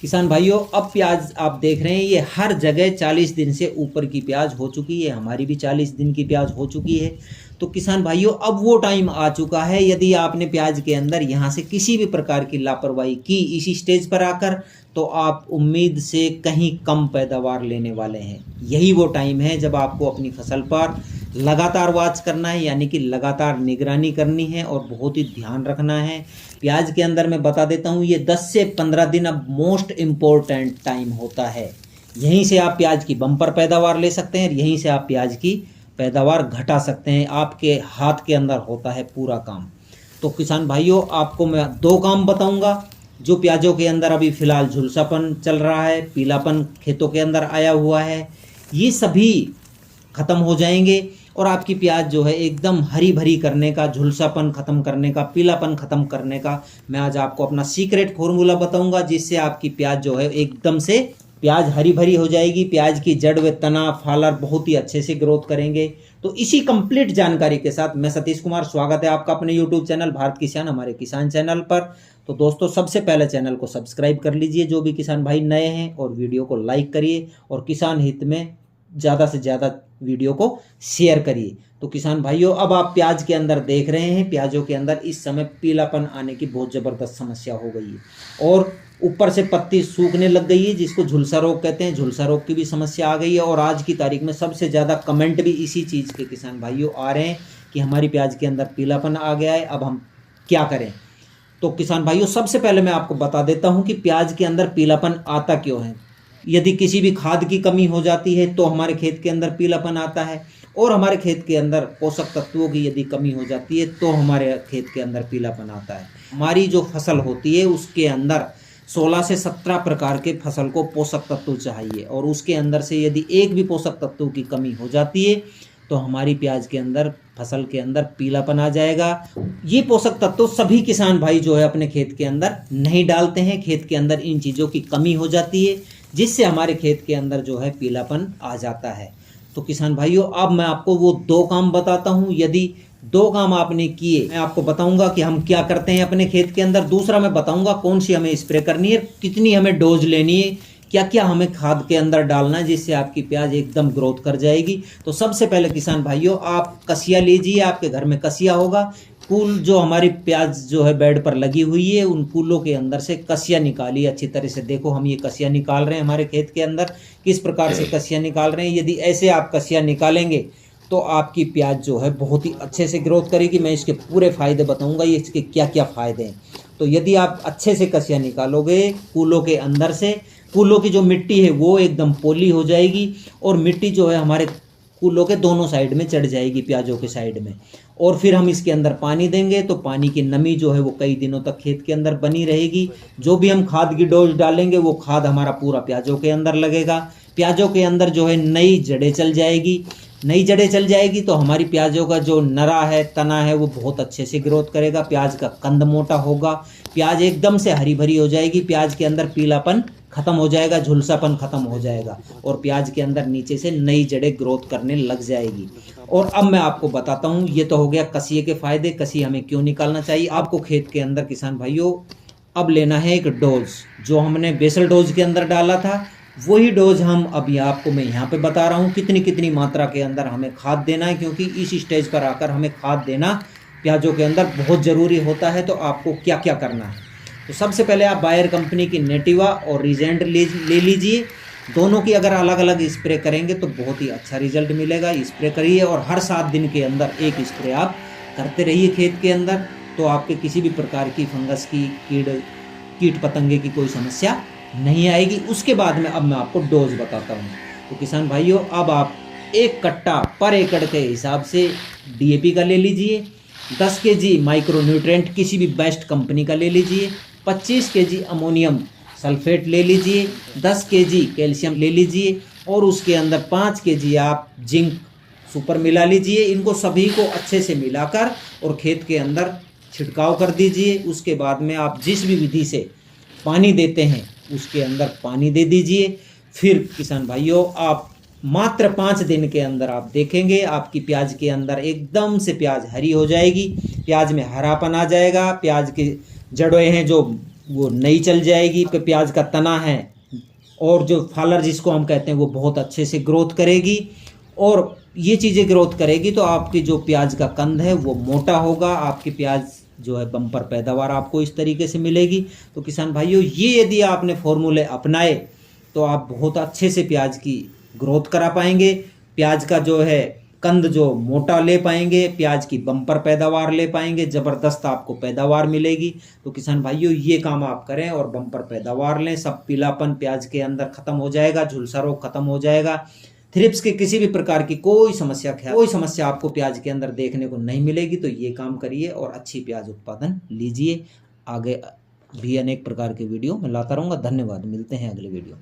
किसान भाइयों, अब प्याज आप देख रहे हैं ये हर जगह 40 दिन से ऊपर की प्याज हो चुकी है। हमारी भी 40 दिन की प्याज हो चुकी है। तो किसान भाइयों, अब वो टाइम आ चुका है, यदि आपने प्याज के अंदर यहाँ से किसी भी प्रकार की लापरवाही की इसी स्टेज पर आकर, तो आप उम्मीद से कहीं कम पैदावार लेने वाले हैं। यही वो टाइम है जब आपको अपनी फसल पर लगातार वॉच करना है, यानी कि लगातार निगरानी करनी है और बहुत ही ध्यान रखना है। प्याज के अंदर मैं बता देता हूँ, ये 10 से 15 दिन अब मोस्ट इम्पोर्टेंट टाइम होता है। यहीं से आप प्याज की बम्पर पैदावार ले सकते हैं, यहीं से आप प्याज की पैदावार घटा सकते हैं। आपके हाथ के अंदर होता है पूरा काम। तो किसान भाइयों, आपको मैं 2 काम बताऊंगा जो प्याजों के अंदर अभी फ़िलहाल झुलसापन चल रहा है, पीलापन खेतों के अंदर आया हुआ है, ये सभी ख़त्म हो जाएंगे और आपकी प्याज जो है एकदम हरी भरी करने का, झुलसापन ख़त्म करने का, पीलापन ख़त्म करने का मैं आज आपको अपना सीक्रेट फॉर्मूला बताऊंगा, जिससे आपकी प्याज जो है एकदम से प्याज हरी भरी हो जाएगी। प्याज की जड़ व तना फालर बहुत ही अच्छे से ग्रोथ करेंगे। तो इसी कंप्लीट जानकारी के साथ मैं सतीश कुमार, स्वागत है आपका अपने यूट्यूब चैनल भारत किसान, हमारे किसान चैनल पर। तो दोस्तों, सबसे पहले चैनल को सब्सक्राइब कर लीजिए जो भी किसान भाई नए हैं, और वीडियो को लाइक करिए और किसान हित में ज़्यादा से ज़्यादा वीडियो को शेयर करिए। तो किसान भाइयों, अब आप प्याज के अंदर देख रहे हैं, प्याजों के अंदर इस समय पीलापन आने की बहुत ज़बरदस्त समस्या हो गई है और ऊपर से पत्ती सूखने लग गई है, जिसको झुलसा रोग कहते हैं। झुलसा रोग की भी समस्या आ गई है और आज की तारीख में सबसे ज़्यादा कमेंट भी इसी चीज़ के किसान भाइयों आ रहे हैं कि हमारी प्याज के अंदर पीलापन आ गया है, अब हम क्या करें। तो किसान भाइयों, सबसे पहले मैं आपको बता देता हूँ कि प्याज के अंदर पीलापन आता क्यों है। यदि किसी भी खाद की कमी हो जाती है तो हमारे खेत के अंदर पीलापन आता है, और हमारे खेत के अंदर पोषक तत्वों की यदि कमी हो जाती है तो हमारे खेत के अंदर पीलापन आता है। हमारी जो फसल होती है उसके अंदर 16 से 17 प्रकार के फसल को पोषक तत्व चाहिए, और उसके अंदर से यदि एक भी पोषक तत्वों की कमी हो जाती है तो हमारी प्याज के अंदर, फसल के अंदर पीलापन आ जाएगा। ये पोषक तत्व सभी किसान भाई जो है अपने खेत के अंदर नहीं डालते हैं। खेत के अंदर इन चीज़ों की कमी हो जाती है, जिससे हमारे खेत के अंदर जो है पीलापन आ जाता है। तो किसान भाइयों, अब मैं आपको वो 2 काम बताता हूँ। यदि 2 काम आपने किए, मैं आपको बताऊंगा कि हम क्या करते हैं अपने खेत के अंदर। दूसरा मैं बताऊंगा कौन सी हमें स्प्रे करनी है, कितनी हमें डोज लेनी है, क्या क्या हमें खाद के अंदर डालना है, जिससे आपकी प्याज एकदम ग्रोथ कर जाएगी। तो सबसे पहले किसान भाइयों, आप कसिया लीजिए। आपके घर में कसिया होगा। कुल जो हमारी प्याज जो है बेड पर लगी हुई है, उन कुलों के अंदर से कसिया निकालिए अच्छी तरह से। देखो, हम ये कसिया निकाल रहे हैं हमारे खेत के अंदर, किस प्रकार से कसिया निकाल रहे हैं। यदि ऐसे आप कसिया निकालेंगे तो आपकी प्याज जो है बहुत ही अच्छे से ग्रोथ करेगी। मैं इसके पूरे फ़ायदे बताऊंगा, ये इसके क्या क्या फ़ायदे हैं। तो यदि आप अच्छे से कसिया निकालोगे कूलों के अंदर से, कूलों की जो मिट्टी है वो एकदम पोली हो जाएगी, और मिट्टी जो है हमारे कूलों के दोनों साइड में चढ़ जाएगी, प्याजों के साइड में। और फिर हम इसके अंदर पानी देंगे तो पानी की नमी जो है वो कई दिनों तक खेत के अंदर बनी रहेगी। जो भी हम खाद की डोज डालेंगे वो खाद हमारा पूरा प्याजों के अंदर लगेगा। प्याजों के अंदर जो है नई जड़ें चल जाएगी। नई जड़ें चल जाएगी तो हमारी प्याजों का जो नरा है, तना है, वो बहुत अच्छे से ग्रोथ करेगा। प्याज का कंद मोटा होगा, प्याज एकदम से हरी भरी हो जाएगी, प्याज के अंदर पीलापन खत्म हो जाएगा, झुलसापन खत्म हो जाएगा, और प्याज के अंदर नीचे से नई जड़ें ग्रोथ करने लग जाएगी। और अब मैं आपको बताता हूँ, ये तो हो गया कसिए के फायदे, कसी हमें क्यों निकालना चाहिए। आपको खेत के अंदर किसान भाइयों अब लेना है एक डोज। जो हमने बेसल डोज के अंदर डाला था वही डोज हम अभी आपको मैं यहाँ पे बता रहा हूँ कितनी कितनी मात्रा के अंदर हमें खाद देना है, क्योंकि इस स्टेज पर आकर हमें खाद देना प्याजों के अंदर बहुत ज़रूरी होता है। तो आपको क्या क्या करना है, तो सबसे पहले आप बायर कंपनी की नेटिवा और रीजेंट ले लीजिए। दोनों की अगर अलग अलग स्प्रे करेंगे तो बहुत ही अच्छा रिजल्ट मिलेगा। स्प्रे करिए और हर 7 दिन के अंदर एक स्प्रे आप करते रहिए खेत के अंदर, तो आपके किसी भी प्रकार की फंगस की, कीट पतंगे की कोई समस्या नहीं आएगी। उसके बाद में अब मैं आपको डोज बताता हूँ। तो किसान भाइयों, अब आप 1 कट्टा पर एकड़ के हिसाब से DAP का ले लीजिए, 10 kg माइक्रो न्यूट्रेंट किसी भी बेस्ट कंपनी का ले लीजिए, 25 kg अमोनियम सल्फेट ले लीजिए, 10 kg कैल्शियम ले लीजिए, और उसके अंदर 5 kg आप जिंक सुपर मिला लीजिए। इनको सभी को अच्छे से मिलाकर और खेत के अंदर छिड़काव कर दीजिए। उसके बाद में आप जिस भी विधि से पानी देते हैं उसके अंदर पानी दे दीजिए। फिर किसान भाइयों, आप मात्र 5 दिन के अंदर आप देखेंगे आपकी प्याज के अंदर एकदम से प्याज हरी हो जाएगी, प्याज में हरापन आ जाएगा, प्याज की जड़ें हैं जो वो नई चल जाएगी। आपके प्याज का तना है और जो फालर जिसको हम कहते हैं वो बहुत अच्छे से ग्रोथ करेगी, और ये चीज़ें ग्रोथ करेगी तो आपकी जो प्याज का कंद है वो मोटा होगा, आपकी प्याज जो है बम्पर पैदावार आपको इस तरीके से मिलेगी। तो किसान भाइयों, ये यदि आपने फॉर्मूले अपनाए तो आप बहुत अच्छे से प्याज की ग्रोथ करा पाएंगे, प्याज का जो है कंद जो मोटा ले पाएंगे, प्याज की बम्पर पैदावार ले पाएंगे, ज़बरदस्त आपको पैदावार मिलेगी। तो किसान भाइयों, ये काम आप करें और बम्पर पैदावार लें। सब पीलापन प्याज के अंदर ख़त्म हो जाएगा, झुलसा रोग ख़त्म हो जाएगा, थ्रिप्स की किसी भी प्रकार की कोई समस्या आपको प्याज के अंदर देखने को नहीं मिलेगी। तो ये काम करिए और अच्छी प्याज उत्पादन लीजिए। आगे भी अनेक प्रकार के वीडियो मैं लाता रहूँगा। धन्यवाद, मिलते हैं अगले वीडियो।